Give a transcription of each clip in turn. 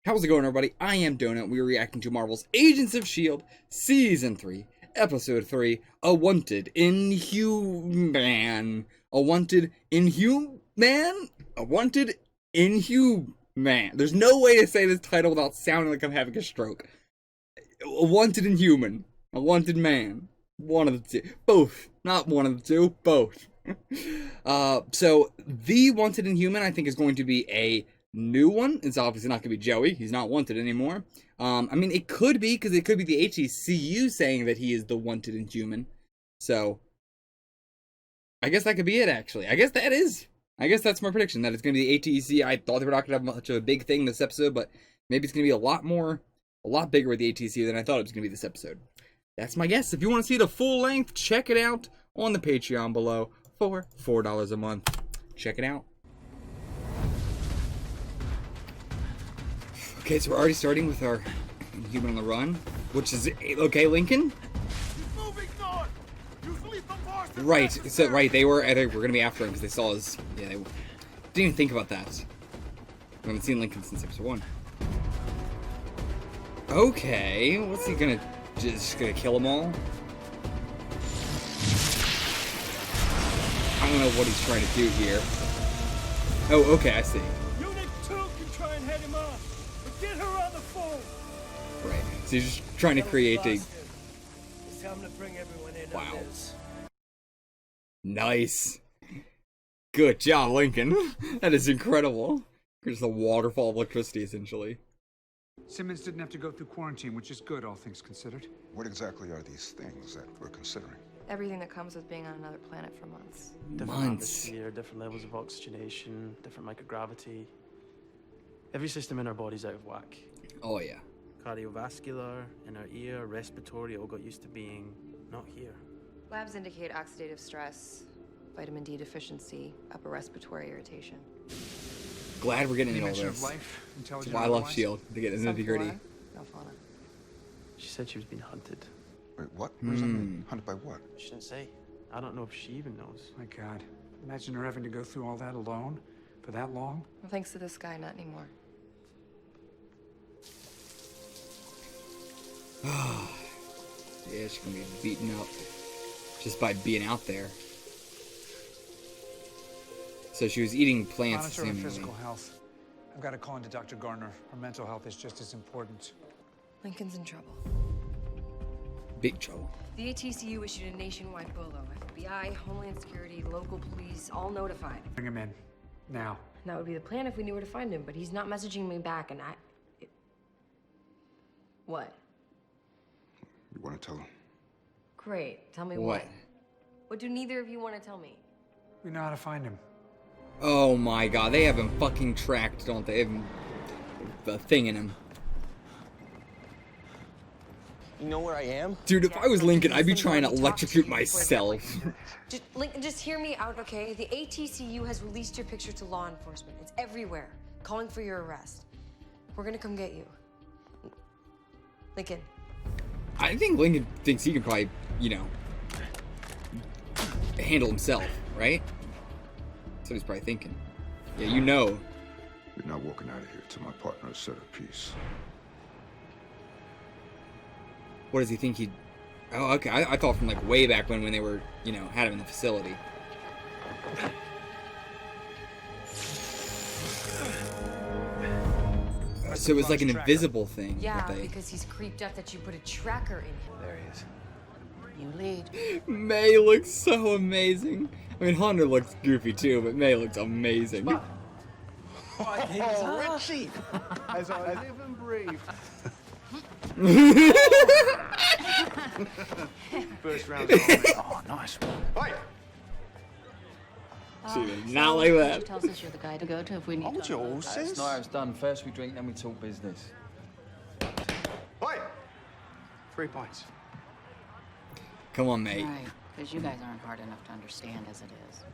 How's it going, everybody? I am Donut. We are reacting to Marvel's Agents of S.H.I.E.L.D. Season 3, Episode 3, A Wanted Inhuman. A Wanted Inhuman? A Wanted Inhuman. There's no way to say this title without sounding like I'm having a stroke. A Wanted Inhuman. A Wanted Man. One of the two. Both. Not one of the two. Both. So, The Wanted Inhuman, I think, is going to be a new one. It's obviously not going to be Joey. He's not wanted anymore. I mean, it could be, because it could be the ATCU saying that he is the wanted Inhuman. So, I guess that could be it, actually. I guess that's my prediction, that it's going to be the ATCU. I thought they were not going to have much of a big thing this episode, but maybe it's going to be a lot bigger with the ATCU than I thought it was going to be this episode. That's my guess. If you want to see the full length, check it out on the Patreon below for $4 a month. Check it out. Okay, so we're already starting with our Human on the Run, which is okay, Lincoln. Right, so they were gonna be after him because they saw his. Yeah, they didn't even think about that. We haven't seen Lincoln since episode 1. Okay, what's he gonna just gonna kill them all? I don't know what he's trying to do here. Oh, okay, I see. Unit 2 can try and head him off. Get her on the phone. Right. So he's just trying to create a. Wow. Nice. Good job, Lincoln. That is incredible. Just a waterfall of electricity, essentially. Simmons didn't have to go through quarantine, which is good, all things considered. What exactly are these things that we're considering? Everything that comes with being on another planet for months. Different atmosphere, different levels of oxygenation, different microgravity. Every system in our body's out of whack. Oh, yeah. Cardiovascular, in our ear, respiratory, all got used to being not here. Labs indicate oxidative stress, vitamin D deficiency, upper respiratory irritation. Glad we're getting into all Dimension of this. life, That's why I love S.H.I.E.L.D. to get into the nitty-gritty. No fauna. She said she was being hunted. Wait, what? What does that mean? Hunted by what? She didn't say. I don't know if she even knows. My God. Imagine her having to go through all that alone for that long. Well, thanks to this guy, not anymore. Yeah, she's gonna be beaten up just by being out there. So she was eating plants. Monitor her physical health. I've got to call into Dr. Garner. Her mental health is just as important. Lincoln's in trouble. Big trouble. The ATCU issued a nationwide BOLO. FBI, Homeland Security, local police, all notified. Bring him in. Now. That would be the plan if we knew where to find him, but he's not messaging me back, and What? You want to tell them? Great. Tell me what? What do neither of you want to tell me? We know how to find him. Oh my God, they have him fucking tracked, don't they? They have the thing in him. You know where I am? Dude, if I was Lincoln, I'd be trying to electrocute myself. Just hear me out, okay? The ATCU has released your picture to law enforcement. It's everywhere, calling for your arrest. We're gonna come get you. Lincoln. I think Lincoln thinks he can probably, you know, handle himself, right? That's what he's probably thinking. Yeah, you know. You're not walking out of here till my partner has said a piece. What does he think he... Oh, okay. I thought from, like, way back when they were, you know, had him in the facility. So it was like an invisible thing. Yeah, because he's creeped up that you put a tracker in him. There he is. You lead. May looks so amazing. I mean, Hunter looks goofy too, but May looks amazing. Oh, Richie! As I live and breathe. First round. Oh, nice one. Hey! She did not like that. She tells us you're the guy to go to if we need Hold to. your horses. It's not how it's done. First we drink, then we talk business. Hey! 3 points. Come on, mate. Right, because you guys aren't hard enough to understand as it is.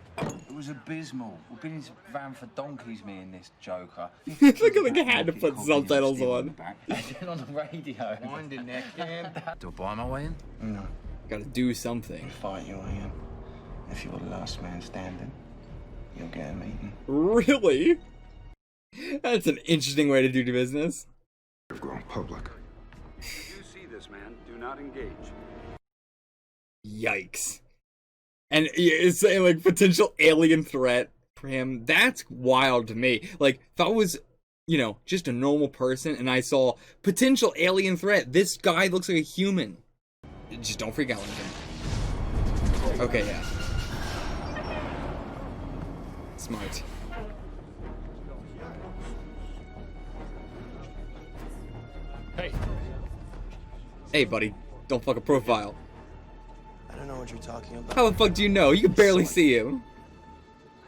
It was abysmal. We've been in this van for donkeys, me and this joker. Look at like I had to put subtitles on. On the radio. Winding neck in. Do I buy my way in? No. Gotta do something. Fight your way in. If you're the last man standing, you'll get a meeting. Really? That's an interesting way to do business. public. If you see this man, do not engage. Yikes. And it's saying, like, potential alien threat for him. That's wild to me. Like, if I was, you know, just a normal person and I saw potential alien threat, this guy looks like a human. Just don't freak out, Lincoln. Okay, yeah. Smart. Hey. Hey, buddy. Don't fuck a profile. I don't know what you're talking about. How the fuck do you know? You can barely see him.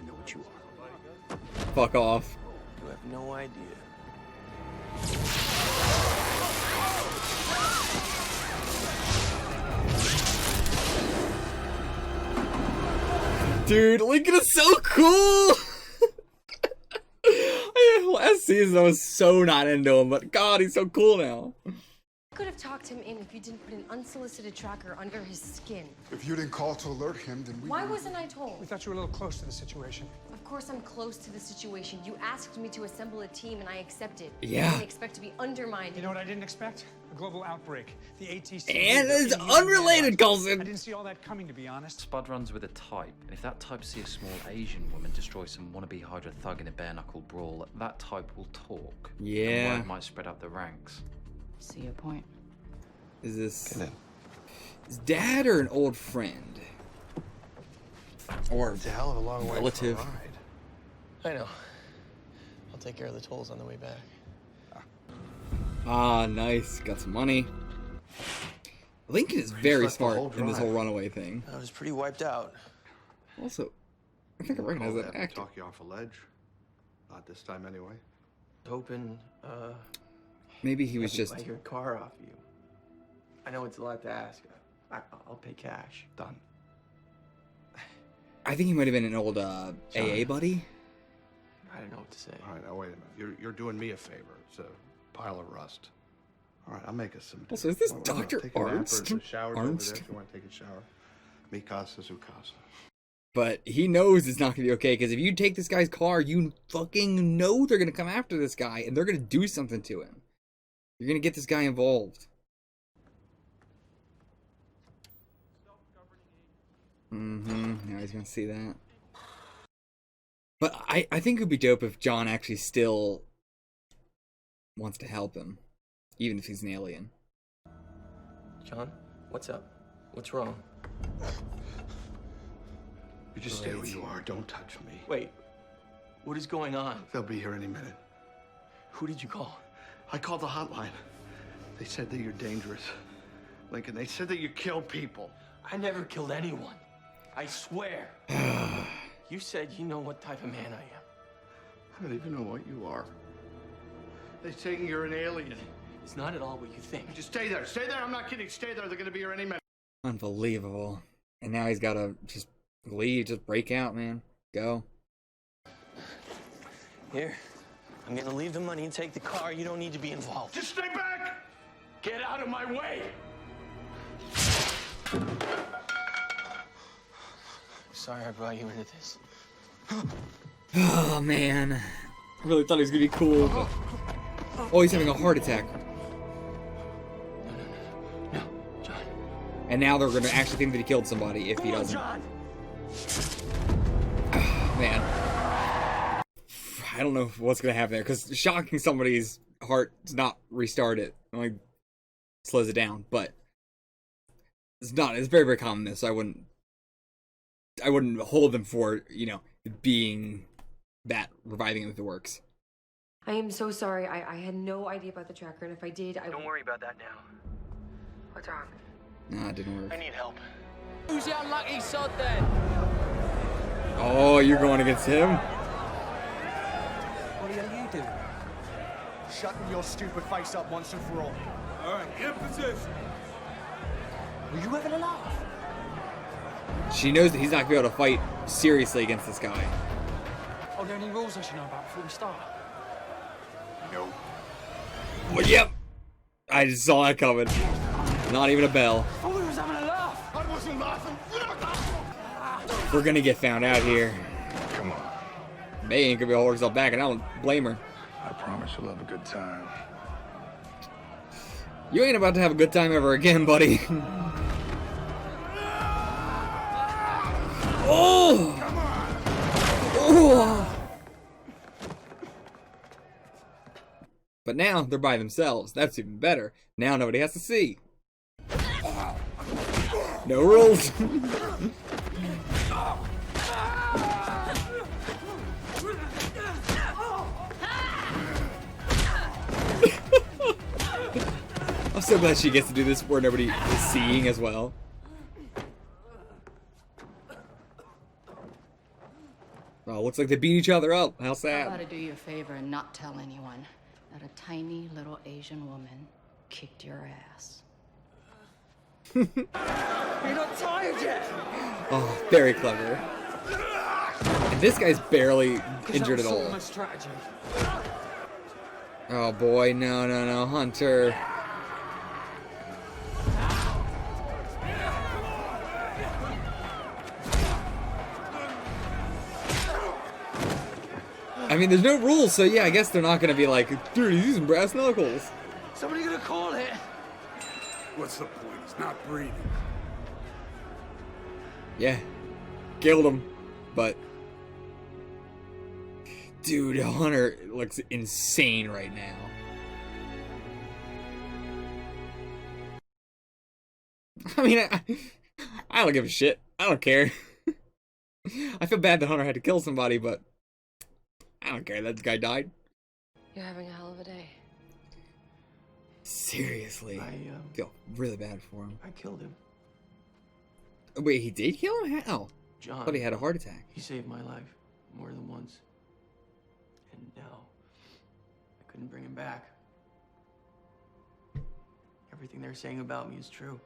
I know what you are. Fuck off. You have no idea. Dude, Lincoln is so cool! Last season I was so not into him, but God, he's so cool now. I could have talked him in if you didn't put an unsolicited tracker under his skin. If you didn't call to alert him, then we... Why wasn't I told? We thought you were a little close to the situation. Of course I'm close to the situation. You asked me to assemble a team and I accepted. Yeah. I didn't expect to be undermined. You know what I didn't expect? A global outbreak. The ATCU. And it's unrelated, Coulson. I didn't see all that coming, to be honest. Spud runs with a type, and if that type sees a small Asian woman destroy some wannabe Hydra thug in a bare-knuckle brawl, that type will talk. Yeah. And word might spread up the ranks. See your point. Is this his dad or an old friend? Or It's a hell of a long way relative? for a ride. I know. I'll take care of the tolls on the way back. Ah, nice. Got some money. Lincoln is very slept the whole smart in this drive. whole runaway thing. I was pretty wiped out. Also, I think I recognize that actor. Talk you off a ledge. Not this time, anyway. Hoping, Maybe he was I just... can buy your car off you. I know it's a lot to ask. I'll pay cash. Done. I think he might have been an old AA buddy. I don't know what to say. All right, now wait a minute. You're doing me a favor. It's a pile of rust. All right, I'll make us some. Also, is this Well, Dr. take a nap or Ernst? the shower's over there Ernst? if you want to take a shower. Mi casa, su casa. But he knows it's not going to be okay, because if you take this guy's car, you fucking know they're going to come after this guy, and they're going to do something to him. You're going to get this guy involved. Now he's going to see that. But I think it would be dope if John actually still wants to help him, even if he's an alien. John, what's up? What's wrong? You just stay where you are. Don't touch me. Wait, what is going on? They'll be here any minute. Who did you call? I called the hotline. They said that you're dangerous. Lincoln, they said that you kill people. I never killed anyone. I swear. You said you know what type of man I am. I don't even know what you are. They're saying you're an alien. It's not at all what you think. Just stay there. Stay there. I'm not kidding. Stay there. They're going to be here any minute. Unbelievable. And now he's got to just leave, just break out, man. Go. Here, I'm gonna leave the money and take the car. You don't need to be involved. Just stay back! Get out of my way! Sorry I brought you into this. Oh, man. I really thought he was going to be cool. But... Oh, he's having a heart attack. No, John. And now they're going to actually think that he killed somebody if he doesn't. John! Man. I don't know what's going to happen there, because shocking somebody's heart does not restart it. It only slows it down, but it's very, very common this, so I wouldn't hold them for, you know, being that, reviving him if it works. I am so sorry. I had no idea about the tracker, and if I did, Don't worry about that now. What's wrong? Nah, it didn't work. I need help. Who's your lucky sod then? Oh, you're going against him? What are you doing? Shutting your stupid face up once and for all. All right, in position. Were you having a laugh? She knows that he's not going to be able to fight seriously against this guy. Are there any rules I should know about before we start? No. Well, yep. I just saw that coming. Not even a bell. I thought we was having a laugh. I wasn't laughing. We're going to get found out here. Come on. May ain't going to be able to hold herself back, and I don't blame her. I promise you'll have a good time. You ain't about to have a good time ever again, buddy. Oh! Oh! But now they're by themselves. That's even better. Now nobody has to see. No rules. I'm so glad she gets to do this where nobody is seeing as well. Oh, looks like they beat each other up. How How sad. about to do you a favor and not tell anyone that a tiny little Asian woman kicked your ass? You're not tired yet? Oh, very clever. And this guy's barely injured at all. My strategy. Oh boy, no, no, no, Hunter. I mean, there's no rules, so yeah, I guess they're not gonna be like, dude, he's using brass knuckles. Somebody gonna call it? What's the point? He's not breathing. Yeah, killed him, but dude, Hunter looks insane right now. I mean, I don't give a shit. I don't care. I feel bad that Hunter had to kill somebody, but I don't care that this guy died. You're having a hell of a day. Seriously, I feel really bad for him. I killed him. Wait, he did kill him? How? John. But he had a heart attack. He saved my life more than once. And now I couldn't bring him back. Everything they're saying about me is true.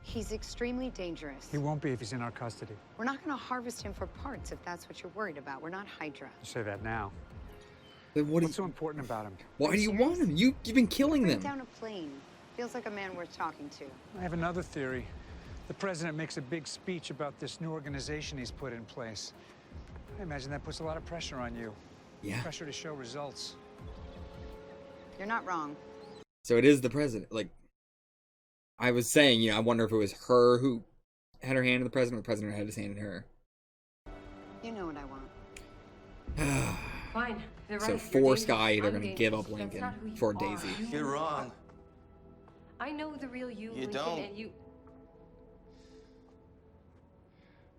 He's extremely dangerous. He won't be if he's in our custody. We're not going to harvest him for parts if that's what you're worried about. We're not Hydra. You say that now. Then What's so important about him? Why do you want him? You've been killing Bring them. down a plane. Feels like a man worth talking to. I have another theory. The president makes a big speech about this new organization he's put in place. I imagine that puts a lot of pressure on you. Yeah. Pressure to show results. You're not wrong. So it is the president. Like, I was saying, you know, I wonder if it was her who had her hand in the president, or the president had his hand in her. You know what I want. Fine. They're So right. for You're Sky, they're dangerous. gonna I'm give up dangerous. That's Lincoln not who you for are. Daisy. You're wrong. I know the real you, You Lincoln, don't. and you.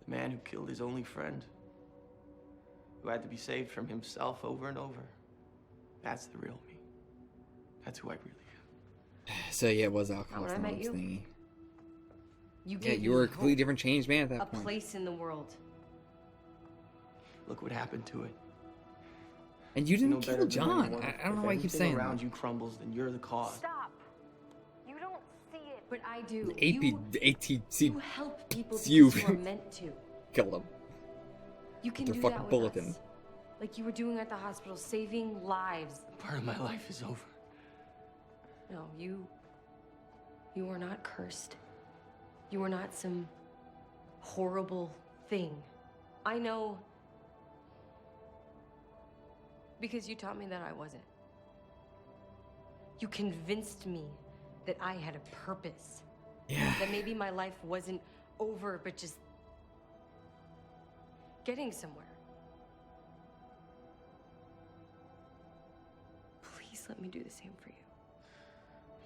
The man who killed his only friend, who had to be saved from himself over and over. That's the real me. That's who I really am. So yeah, it was Alcoholics When I met Anonymous you, thingy. You Yeah, gave you me were a hope, completely different changed man at that a point. place in the world. Look what happened to it. And you didn't No better kill than John. anyone. I don't know why you keep If saying everything around that. you crumbles, then you're the cause. Stop. You don't see it. But I do. ATCU You help people because you you are meant to. killed him. You can They're do fucking that with bulletin. us. Like you were doing at the hospital, saving lives. Part of my life is over. No, you are not cursed. You are not some horrible thing. I know because you taught me that I wasn't. You convinced me that I had a purpose. Yeah. That maybe my life wasn't over, but just getting somewhere. Please let me do the same for you.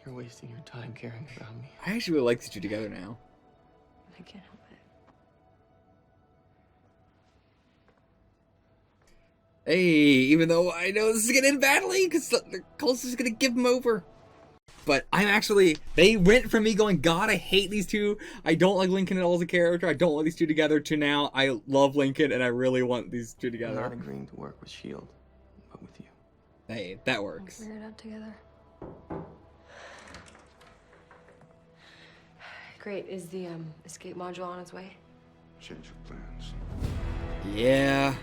You're wasting your time caring about me. I actually really like these two together now. I can't help it. Hey, even though I know this is gonna end badly, because the cults is gonna give him over. But I'm actually, they went from me going, God, I hate these two. I don't like Lincoln at all as a character. I don't like these two together, to now I love Lincoln and I really want these two I'm together. not agreeing to work with S.H.I.E.L.D, but with you. Hey, that works. We'll figure it out together. Great. Is the escape module on its way? Change of plans. Yeah.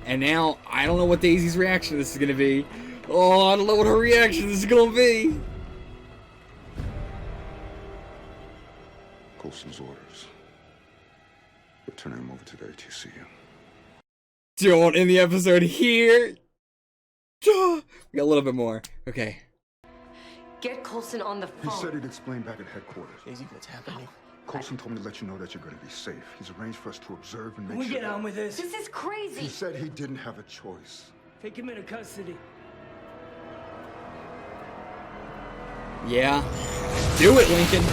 And now, I don't know what Daisy's reaction to this is gonna be. Oh, I don't know what her reaction is gonna be. Coulson's orders. We're turning him over to the ATCU. Don't end the episode here. We got a little bit more. Okay. Get Coulson on the He phone. said he'd explain back at headquarters. Daisy, what's happening? Coulson told me to let you know that you're going to be safe. He's arranged for us to observe and make We sure. get on with this. This is crazy. He said he didn't have a choice. Take him into custody. Yeah. Do it, Lincoln.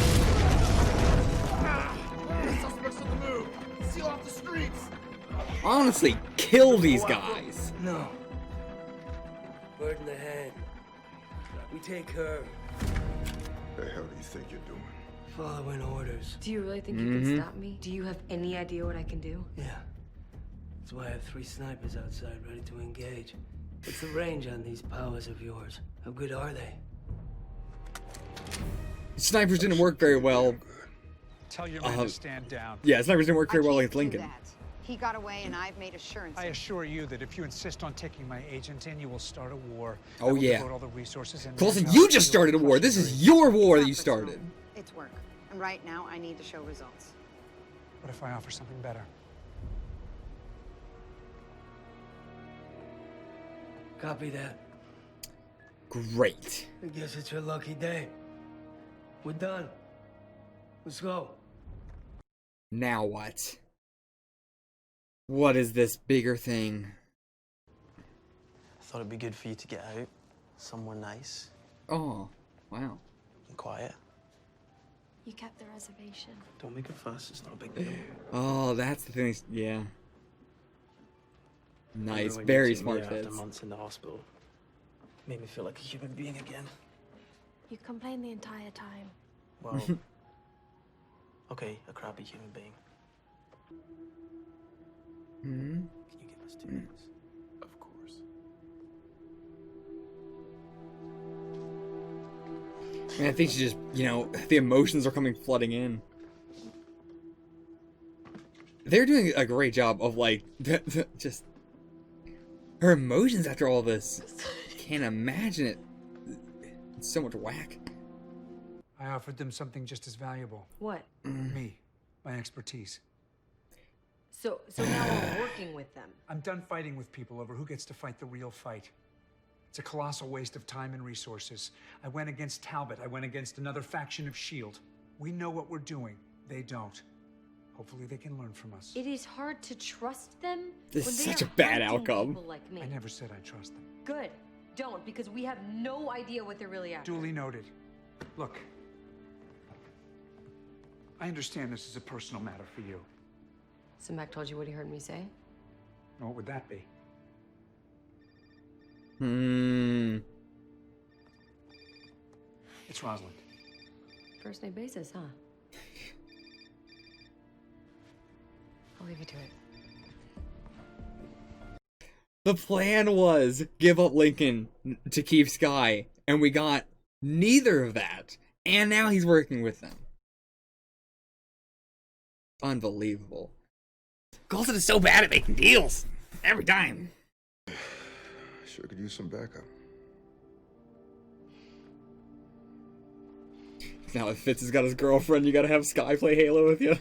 Suspects on the move. Seal off the streets. Honestly, kill these guys. No. Bird in the hand. We take her. The hell do you think you're doing? Following orders. Do you really think you can stop me? Do you have any idea what I can do? Yeah. That's why I have 3 snipers outside ready to engage. What's the range on these powers of yours? How good are they? Snipers didn't work very well. Tell your men to stand down. Yeah, snipers didn't work very well I with can't do Lincoln. that. He got away, and I've made assurances. I assure you that if you insist on taking my agent in, you will start a war. Oh, that will yeah. devote all the resources and Coulson, manpower you to just your started a war. This is your war that you started. It's work. And right now, I need to show results. What if I offer something better? Copy that. Great. I guess it's your lucky day. We're done. Let's go. Now what? What is this bigger thing? I thought it'd be good for you to get out somewhere nice Oh, wow. and quiet. You kept the reservation. Don't make a fuss, it's not a big deal. Oh, that's the thing. Yeah. Nice. Remember when Very you took me smart after fits. months in the hospital. Made me feel like a human being again. You complained the entire time. Well, okay, a crappy human being. Hmm? Can you give us 2 minutes? Of course. And I think she just, you know, the emotions are coming flooding in. They're doing a great job of, like, just her emotions after all this. Can't imagine it. It's so much whack. I offered them something just as valuable. What? Me, my expertise. So now we're working with them. I'm done fighting with people over who gets to fight the real fight. It's a colossal waste of time and resources. I went against Talbot. I went against another faction of S.H.I.E.L.D. We know what we're doing. They don't. Hopefully they can learn from us. It is hard to trust them. This when is they such are a bad hunting outcome. people like me. I never said I trust them. Good. Don't, because we have no idea what they're really after. Duly noted. Look, I understand this is a personal matter for you. So Mac told you what he heard me say? And what would that be? It's Rosalind. First name basis, huh? I'll leave you to it. The plan was give up Lincoln to keep Sky, and we got neither of that. And now he's working with them. Unbelievable. Coulson is so bad at making deals. Every time. Sure could use some backup. Now if Fitz has got his girlfriend, you gotta have Sky play Halo with you.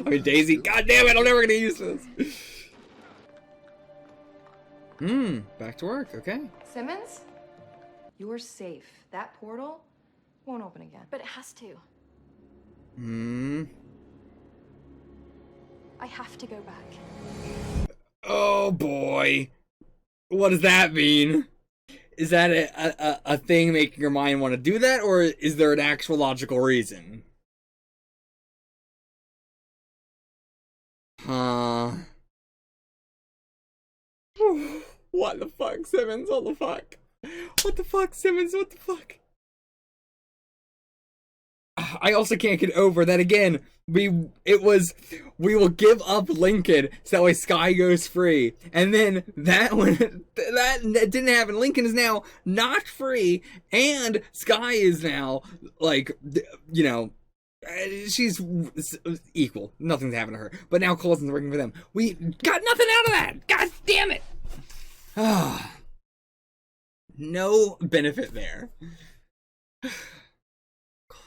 I mean, Daisy, god damn it, I'm never gonna use this. Back to work, okay. Simmons? You're safe. That portal won't open again. But it has to. I have to go back. Oh boy. What does that mean? Is that a thing making your mind want to do that, or is there an actual logical reason? Huh. What the fuck, Simmons? What the fuck? What the fuck, Simmons? What the fuck? I also can't get over that again. We will give up Lincoln so that way Sky goes free. And then that didn't happen. Lincoln is now not free, and Sky is now, like, you know, she's equal. Nothing's happened to her. But now Coulson's working for them. We got nothing out of that. God damn it. No benefit there.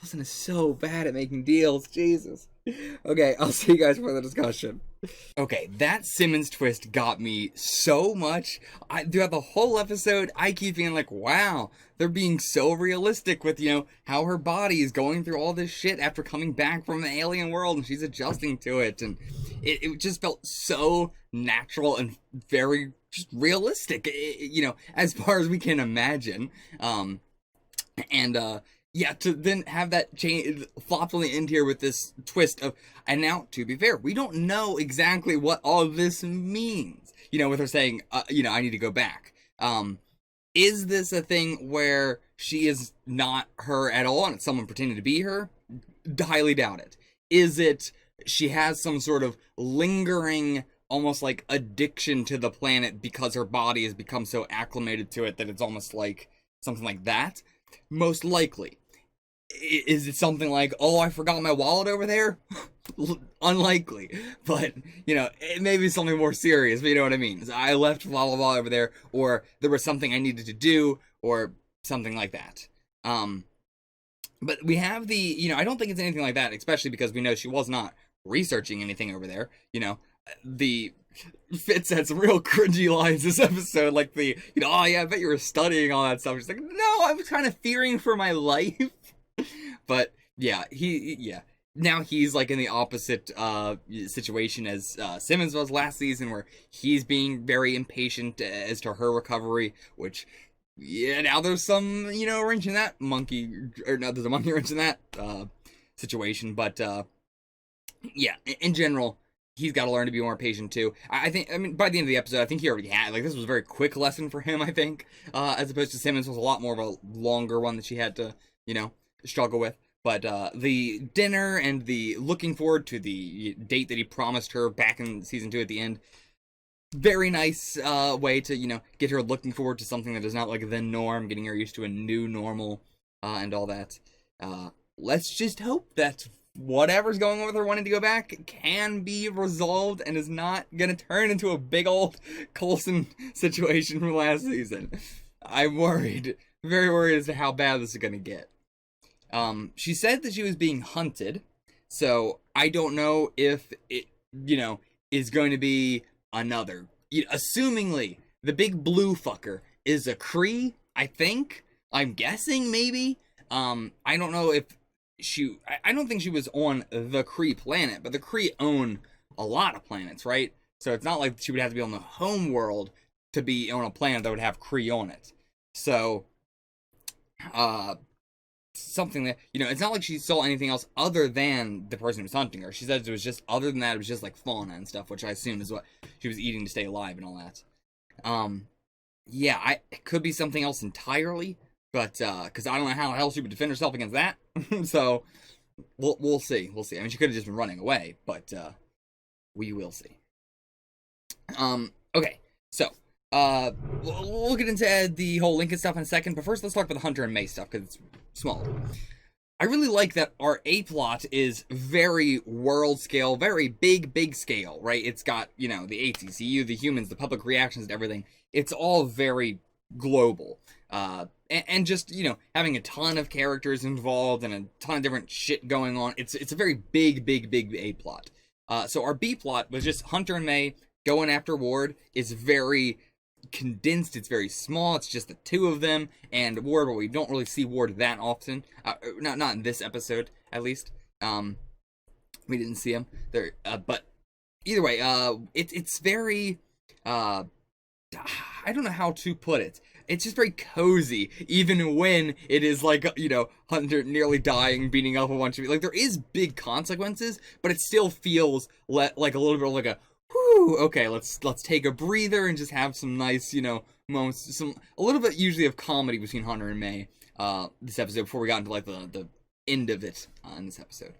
Coulson is so bad at making deals. Jesus. Okay, I'll see you guys for the discussion. Okay, that Simmons twist got me so much. Throughout the whole episode, I keep being like, wow, they're being so realistic with, how her body is going through all this shit after coming back from the alien world and she's adjusting to it. And it just felt so natural and very just realistic, as far as we can imagine. Yeah, to then have that change flopped on the end here with this twist of, and now, to be fair, we don't know exactly what all this means. With her saying, I need to go back. Is this a thing where she is not her at all and it's someone pretending to be her? Highly doubt it. Is it she has some sort of lingering, almost like addiction to the planet because her body has become so acclimated to it that it's almost like something like that? Most likely. Is it something like, oh, I forgot my wallet over there? Unlikely. But, it may be something more serious, but you know what I mean. I left blah, blah, blah over there, or there was something I needed to do, or something like that. But we have the, I don't think it's anything like that, especially because we know she was not researching anything over there. The Fitz had some real cringy lines this episode, like oh yeah, I bet you were studying all that stuff. She's like, no, I was kind of fearing for my life. But yeah, now he's like in the opposite situation as Simmons was last season, where he's being very impatient as to her recovery, which, yeah, now there's some, wrench in that monkey, or no, there's a monkey wrench in that situation. But yeah, in general, he's got to learn to be more patient too. I mean, by the end of the episode, I think he already had, this was a very quick lesson for him, I think, as opposed to Simmons was a lot more of a longer one that she had to, struggle with. But the dinner and the looking forward to the date that he promised her back in season 2 at the end, very nice way to, get her looking forward to something that is not like the norm, getting her used to a new normal and all that. Let's just hope that whatever's going on with her wanting to go back can be resolved and is not gonna turn into a big old Coulson situation from last season. I'm worried, very worried as to how bad this is gonna get. She said that she was being hunted, so I don't know if it, is going to be another. Assumingly, the big blue fucker is a Kree, I think. I'm guessing, maybe. I don't know if I don't think she was on the Kree planet, but the Kree own a lot of planets, right? So it's not like she would have to be on the home world to be on a planet that would have Kree on it. So, something that, it's not like she saw anything else other than the person who was hunting her. She said it was just, other than that, it was just like fauna and stuff, which I assume is what she was eating to stay alive and all that. Yeah, it could be something else entirely, but, because I don't know how the hell she would defend herself against that. So, we'll see. We'll see. I mean, she could have just been running away, but, we will see. Okay, so, we'll get into the whole Lincoln stuff in a second, but first let's talk about the Hunter and May stuff, because it's small. I really like that our A-plot is very world scale, very big scale, right? It's got, the ATCU, the humans, the public reactions to everything. It's all very global. And just, having a ton of characters involved and a ton of different shit going on. It's a very big A-plot. So our B-plot was just Hunter and May going after Ward. It's very condensed, it's very small, it's just the two of them and Ward, but we don't really see Ward that often. Not in this episode, at least. We didn't see him there, but either way, it's very, I don't know how to put it. It's just very cozy, even when it is like, Hunter nearly dying, beating up a bunch of people. Like, there is big consequences, but it still feels like a little bit like a, whew, okay, let's take a breather and just have some nice, moments, a little bit usually of comedy between Hunter and May, this episode, before we got into, like, the end of it in this episode.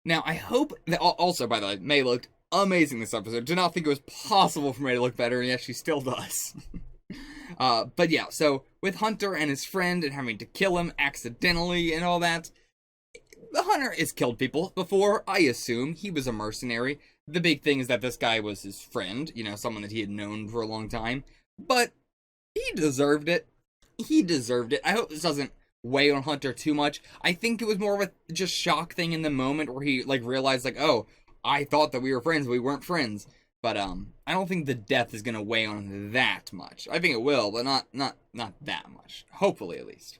Now, I hope that, also, by the way, May looked amazing this episode. Did not think it was possible for May to look better, and yet she still does. But yeah, so, with Hunter and his friend and having to kill him accidentally and all that, Hunter has killed people before, I assume. He was a mercenary. The big thing is that this guy was his friend, someone that he had known for a long time. But he deserved it. He deserved it. I hope this doesn't weigh on Hunter too much. I think it was more of a just shock thing in the moment where he like realized like, oh, I thought that we were friends, but we weren't friends. But I don't think the death is gonna weigh on him that much. I think it will, but not that much. Hopefully, at least.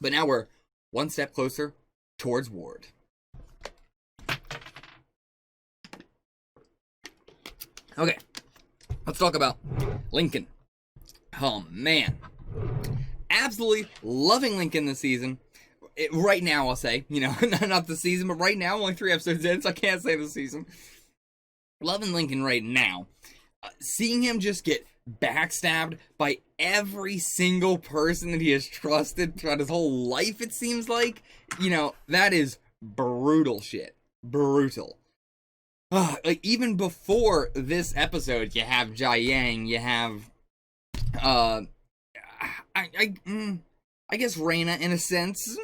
But now we're one step closer towards Ward. Okay, let's talk about Lincoln. Oh man, absolutely loving Lincoln this season. Right now, I'll say, you know, not the season, but right now, only 3 episodes in, so I can't say the season. Loving Lincoln right now. Seeing him just get backstabbed by every single person that he has trusted throughout his whole life, it seems like. You know, that is brutal shit. Brutal. Like, even before this episode, you have Jia Yang, you have, I guess Reina, in a sense.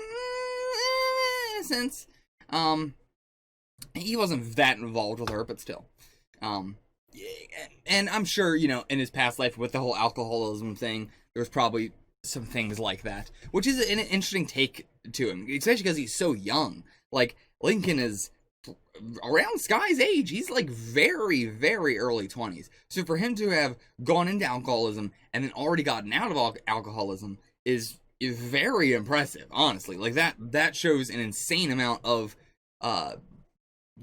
He wasn't that involved with her, but still. And I'm sure, you know, in his past life with the whole alcoholism thing, there was probably some things like that, which is an interesting take to him, especially because he's so young. Like, Lincoln is around Sky's age. He's like very, very early 20s. So for him to have gone into alcoholism and then already gotten out of alcoholism is very impressive, honestly. Like, that shows an insane amount of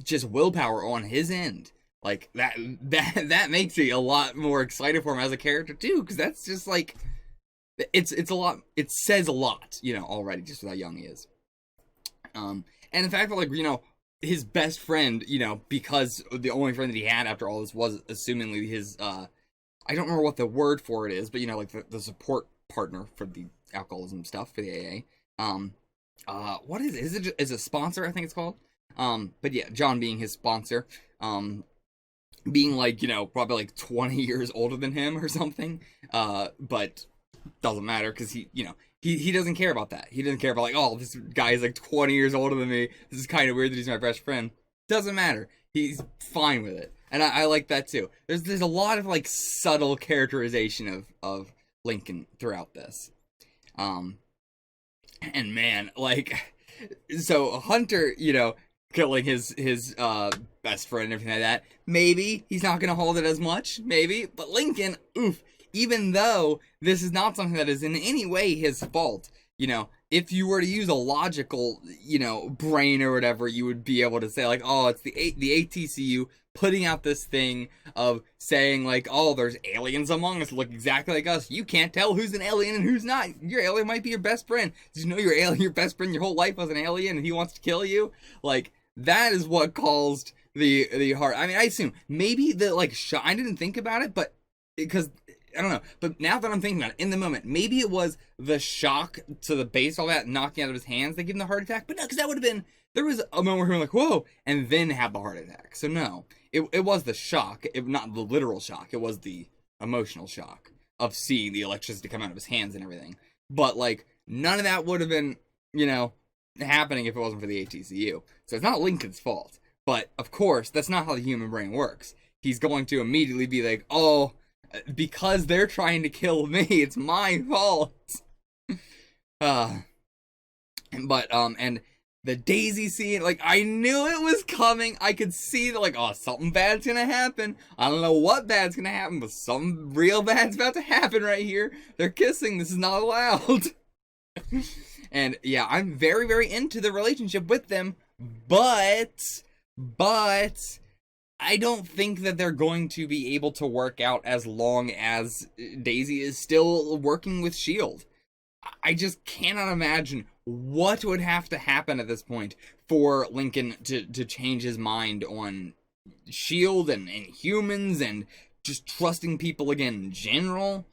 just willpower on his end. Like, that makes me a lot more excited for him as a character too, because that's just like, it's a lot. It says a lot, you know, already, just with how young he is. And the fact that, like, you know, his best friend, you know, because the only friend that he had after all this was assumingly his, I don't remember what the word for it is, but, you know, like the support partner for the alcoholism stuff, for the AA. What is it? Is it a sponsor, I think it's called? But yeah, John being his sponsor, being like, you know, probably like 20 years older than him or something, but doesn't matter, because he, you know, he doesn't care about that. He doesn't care about, like, oh, this guy is like 20 years older than me, this is kind of weird that he's my best friend. Doesn't matter. He's fine with it. And I like that too. There's a lot of, like, subtle characterization of Lincoln throughout this. And man, like, so Hunter, you know, killing his best friend and everything like that, maybe he's not gonna hold it as much, maybe, but Lincoln, oof, even though this is not something that is in any way his fault, you know, if you were to use a logical, you know, brain or whatever, you would be able to say, like, oh, it's the ATCU putting out this thing of saying, like, oh, there's aliens among us, look exactly like us, you can't tell who's an alien and who's not, your alien might be your best friend, did you know your best friend your whole life was an alien and he wants to kill you? Like, that is what caused the heart. I mean, I assume maybe the, like, I didn't think about it, but because I don't know. But now that I'm thinking about it, in the moment, maybe it was the shock to the base, all that knocking out of his hands that gave him the heart attack. But no, because that would have been, there was a moment where he was like, whoa, and then had the heart attack. So no, it was the shock, not the literal shock. It was the emotional shock of seeing the electricity come out of his hands and everything. But, like, none of that would have been, you know, happening if it wasn't for the ATCU. So it's not Lincoln's fault. But, of course, that's not how the human brain works. He's going to immediately be like, oh, because they're trying to kill me, it's my fault. And the Daisy scene, like, I knew it was coming. I could see that, like, oh, something bad's gonna happen. I don't know what bad's gonna happen, but something real bad's about to happen right here. They're kissing. This is not allowed. And yeah, I'm very, very into the relationship with them, but I don't think that they're going to be able to work out as long as Daisy is still working with S.H.I.E.L.D. I just cannot imagine what would have to happen at this point for Lincoln to change his mind on S.H.I.E.L.D. and humans and just trusting people again in general.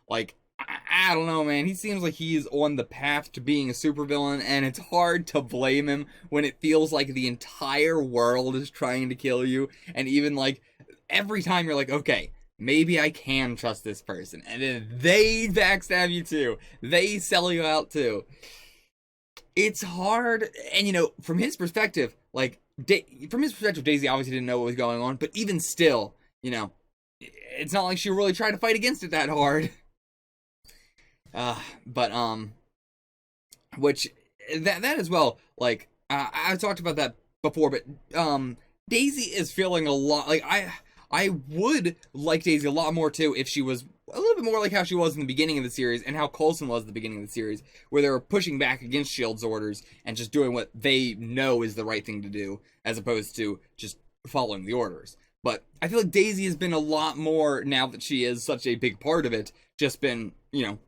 Like, I don't know, man. He seems like he's on the path to being a supervillain, and it's hard to blame him when it feels like the entire world is trying to kill you, and even, like, every time you're like, okay, maybe I can trust this person, and then they backstab you too. They sell you out too. It's hard, and, you know, from his perspective, like, Daisy obviously didn't know what was going on, but even still, you know, it's not like she really tried to fight against it that hard. which that as well, like I talked about that before, but Daisy is feeling a lot like I would like Daisy a lot more too if she was a little bit more like how she was in the beginning of the series and how Coulson was at the beginning of the series, where they were pushing back against S.H.I.E.L.D's orders and just doing what they know is the right thing to do, as opposed to just following the orders. But I feel like Daisy has been a lot more, now that she is such a big part of it, just been,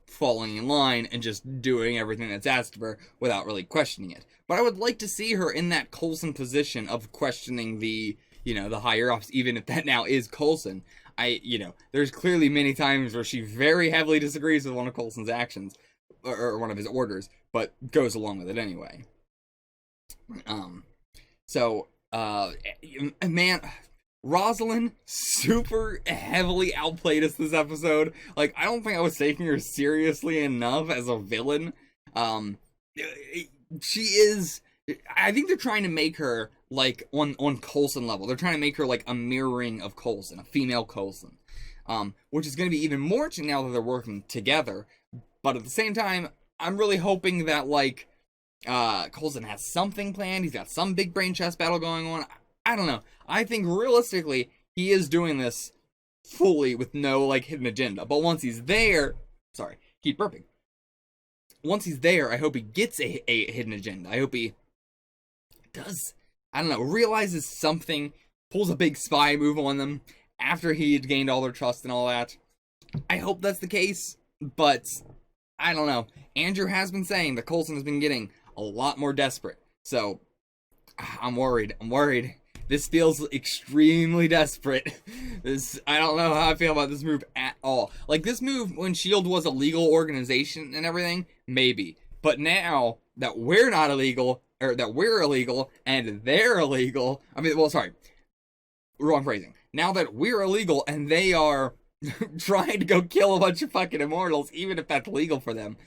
falling in line and just doing everything that's asked of her without really questioning it. But I would like to see her in that Coulson position of questioning the higher ups, even if that now is Coulson. There's clearly many times where she very heavily disagrees with one of Coulson's actions, or one of his orders, but goes along with it anyway. Man, Rosalind super heavily outplayed us this episode. Like, I don't think I was taking her seriously enough as a villain. She is... I think they're trying to make her, like, on Coulson level. They're trying to make her, like, a mirroring of Coulson, a female Coulson. Which is going to be even more interesting now that they're working together. But at the same time, I'm really hoping that, like, Coulson has something planned. He's got some big brain chess battle going on. I don't know. I think, realistically, he is doing this fully with no, like, hidden agenda. But once he's there... Sorry, keep burping. Once he's there, I hope he gets a hidden agenda. I hope he does, I don't know, realizes something, pulls a big spy move on them after he had gained all their trust and all that. I hope that's the case, but I don't know. Andrew has been saying that Coulson has been getting a lot more desperate, so I'm worried. This feels extremely desperate. I don't know how I feel about this move at all. Like, this move, when S.H.I.E.L.D. was a legal organization and everything, maybe. But now that we're not illegal, or that we're illegal, and they're illegal... wrong phrasing. Now that we're illegal, and they are trying to go kill a bunch of fucking immortals, even if that's legal for them...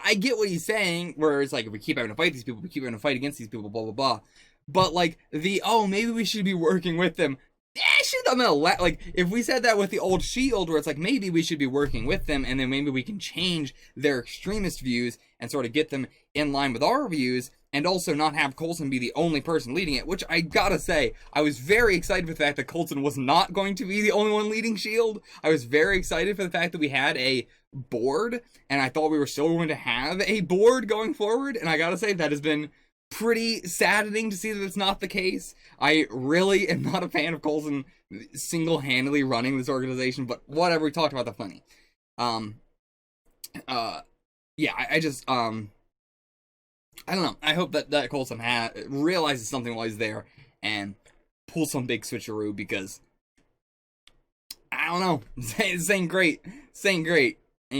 I get what he's saying, where it's like, if we keep having to fight these people, we keep having to fight against these people, blah, blah, blah. But, like, maybe we should be working with them. Like, if we said that with the old S.H.I.E.L.D., where it's like, maybe we should be working with them, and then maybe we can change their extremist views and sort of get them in line with our views, and also not have Coulson be the only person leading it, which I gotta say, I was very excited for the fact that Coulson was not going to be the only one leading S.H.I.E.L.D. I was very excited for the fact that we had a board, and I thought we were still going to have a board going forward, and I gotta say, that has been pretty saddening to see that it's not the case. I really am not a fan of Coulson single-handedly running this organization, but whatever, we talked about that plenty. I don't know. I hope that Coulson realizes something while he's there and pulls some big switcheroo, because I don't know. This ain't great. Ain't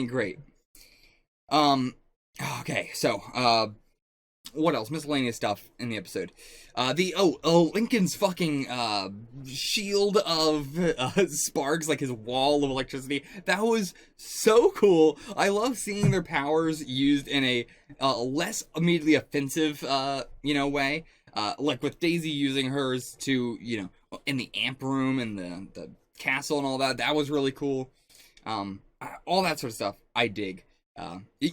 great. Okay, so, what else? Miscellaneous stuff in the episode. Lincoln's fucking, shield of, sparks, like his wall of electricity. That was so cool. I love seeing their powers used in a, less immediately offensive, way. Like with Daisy using hers to, in the amp room and the castle and all that. That was really cool. All that sort of stuff, I dig.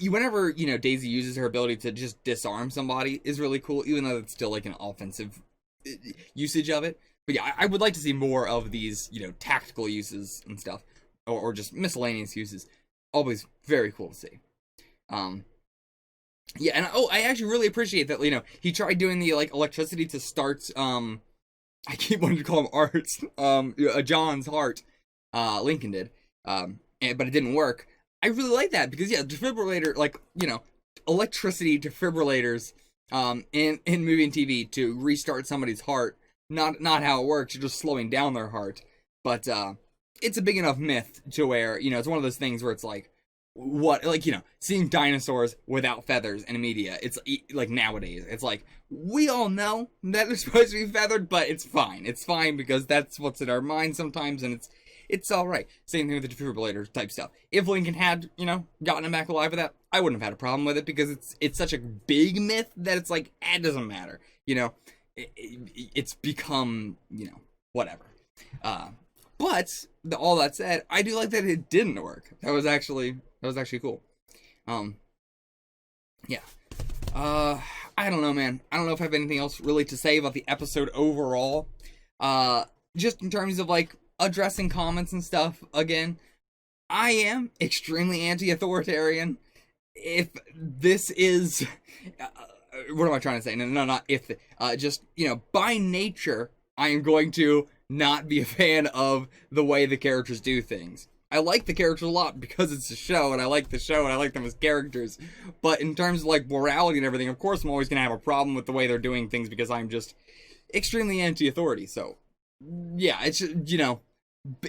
Whenever, Daisy uses her ability to just disarm somebody is really cool, even though it's still, like, an offensive usage of it. But yeah, I would like to see more of these, tactical uses and stuff, or just miscellaneous uses. Always very cool to see. Yeah, and I actually really appreciate that, he tried doing the, like, electricity to start, I keep wanting to call him Art's, John's heart, Lincoln did, but it didn't work. I really like that, because, yeah, defibrillator, like, electricity defibrillators, in movie and TV to restart somebody's heart, not how it works, you're just slowing down their heart, but, it's a big enough myth to where, it's one of those things where it's like, seeing dinosaurs without feathers in media, it's, like, nowadays, it's like, we all know that they're supposed to be feathered, but it's fine, because that's what's in our minds sometimes, and it's alright. Same thing with the defibrillator type stuff. If Lincoln had, gotten him back alive with that, I wouldn't have had a problem with it, because it's such a big myth that it's like, it doesn't matter. It's become, whatever. But, all that said, I do like that it didn't work. That was actually cool. Yeah. I don't know, man. I don't know if I have anything else really to say about the episode overall. Just in terms of, like, addressing comments and stuff, again, I am extremely anti-authoritarian. If this is... what am I trying to say? No, not if. Just, you know, by nature, I am going to not be a fan of the way the characters do things. I like the characters a lot because it's a show, and I like the show, and I like them as characters. But in terms of, like, morality and everything, of course I'm always going to have a problem with the way they're doing things because I'm just extremely anti-authority. So, yeah, it's, you know,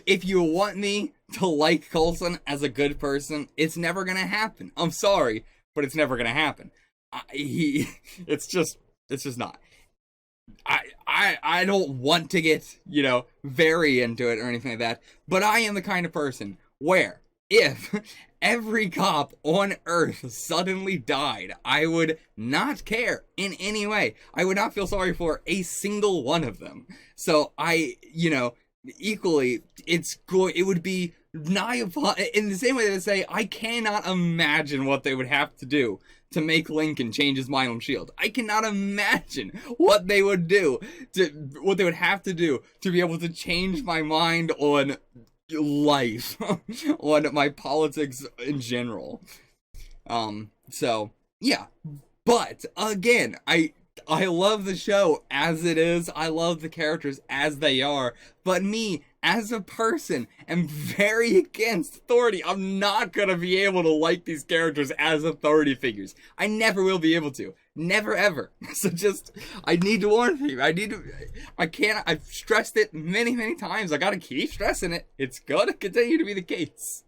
if you want me to like Coulson as a good person, it's never going to happen. I'm sorry, but it's never going to happen. It's just not. I don't want to get, you know, very into it or anything like that, but I am the kind of person where if every cop on Earth suddenly died, I would not care in any way. I would not feel sorry for a single one of them. So you know, equally, it would be nigh upon, in the same way that I say, I cannot imagine what they would have to do to make Lincoln change his mind on S.H.I.E.L.D. I cannot imagine what they would have to do to be able to change my mind on life, on my politics in general. So, yeah. But, again, I love the show as it is. I love the characters as they are. But me, as a person, am very against authority. I'm not gonna be able to like these characters as authority figures. I never will be able to. Never ever. So just, I need to warn you. I've stressed it many, many times. I gotta keep stressing it. It's gonna continue to be the case.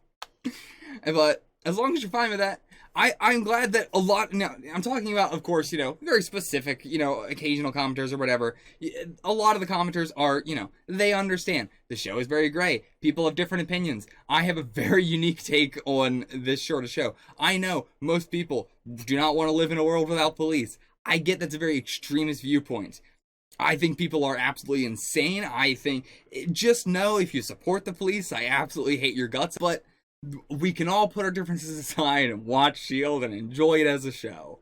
But, as long as you're fine with that, I'm glad that a lot, now, I'm talking about, of course, you know, very specific, you know, occasional commenters or whatever. A lot of the commenters are, you know, they understand. The show is very gray. People have different opinions. I have a very unique take on this sort of show. I know most people do not want to live in a world without police. I get that's a very extremist viewpoint. I think people are absolutely insane. I think, just know if you support the police, I absolutely hate your guts, but we can all put our differences aside and watch S.H.I.E.L.D. and enjoy it as a show.